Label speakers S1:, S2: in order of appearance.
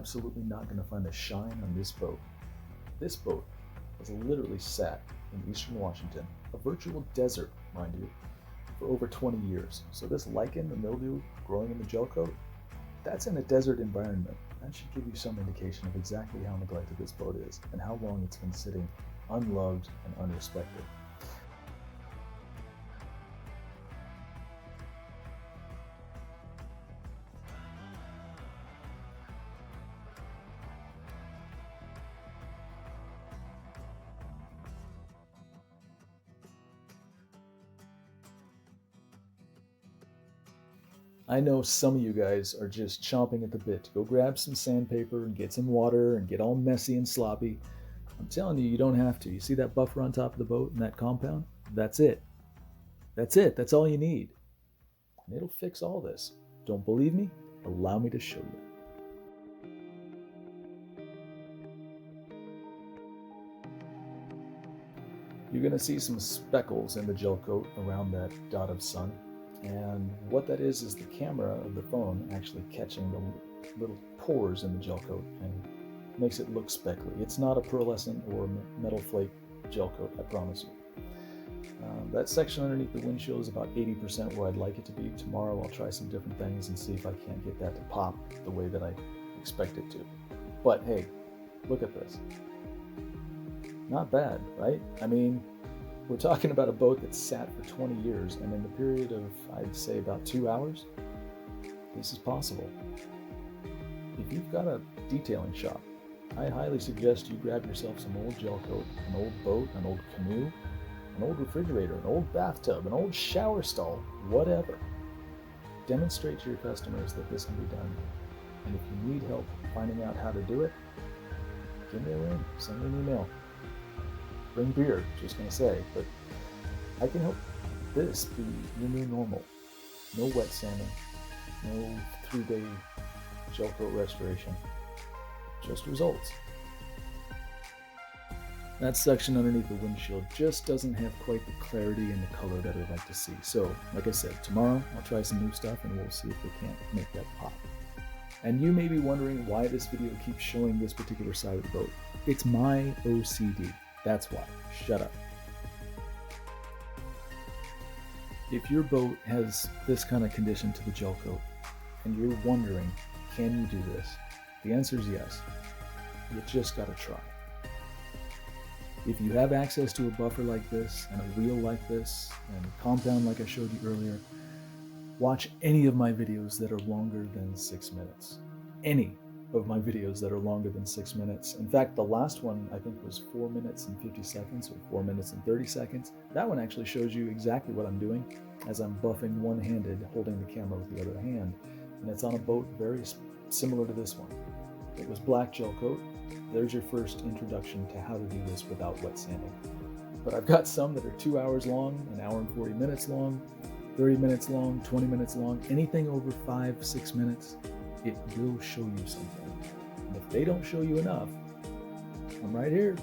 S1: absolutely not going to find a shine on this boat. This boat has literally sat in eastern Washington, a virtual desert, mind you, for over 20 years. So this lichen, the mildew growing in the gel coat, that's in a desert environment. That should give you some indication of exactly how neglected this boat is and how long it's been sitting unloved and unrespected. I know some of you guys are just chomping at the bit to go grab some sandpaper and get some water and get all messy and sloppy. I'm telling you, you don't have to. You see that buffer on top of the boat in that compound? That's it. That's it. That's all you need. And it'll fix all this. Don't believe me? Allow me to show you. You're going to see some speckles in the gel coat around that dot of sun. And what that is the camera of the phone actually catching the little pores in the gel coat and makes it look speckly. It's not a pearlescent or metal flake gel coat, I promise you. That section underneath the windshield is about 80% where I'd like it to be. Tomorrow I'll try some different things and see if I can't get that to pop the way that I expect it to. But hey, look at this. Not bad, right? I mean, we're talking about a boat that sat for 20 years, and in the period of, I'd say, about 2 hours, this is possible. If you've got a detailing shop, I highly suggest you grab yourself some old gel coat, an old boat, an old canoe, an old refrigerator, an old bathtub, an old shower stall, whatever. Demonstrate to your customers that this can be done. And if you need help finding out how to do it, give me a ring, send me an email. Bring beer, just gonna say, but I can help this be your new normal. No wet sanding, no 3-day gel coat restoration, just results. That section underneath the windshield just doesn't have quite the clarity and the color that I'd like to see. So, like I said, tomorrow I'll try some new stuff and we'll see if we can't make that pop. And you may be wondering why this video keeps showing this particular side of the boat. It's my OCD. That's why. Shut up. If your boat has this kind of condition to the gel coat and you're wondering, can you do this? The answer is yes. You just gotta try. If you have access to a buffer like this and a wheel like this and a compound like I showed you earlier, watch any of my videos that are longer than 6 minutes. Any of my videos that are longer than 6 minutes. In fact, the last one I think was 4 minutes and 50 seconds or 4 minutes and 30 seconds. That one actually shows you exactly what I'm doing as I'm buffing one-handed, holding the camera with the other hand. And it's on a boat very similar to this one. It was black gel coat. There's your first introduction to how to do this without wet sanding. But I've got some that are 2 hours long, 1 hour and 40 minutes long, 30 minutes long, 20 minutes long, anything over 5-6 minutes, it will show you something. And if they don't show you enough, I'm right here.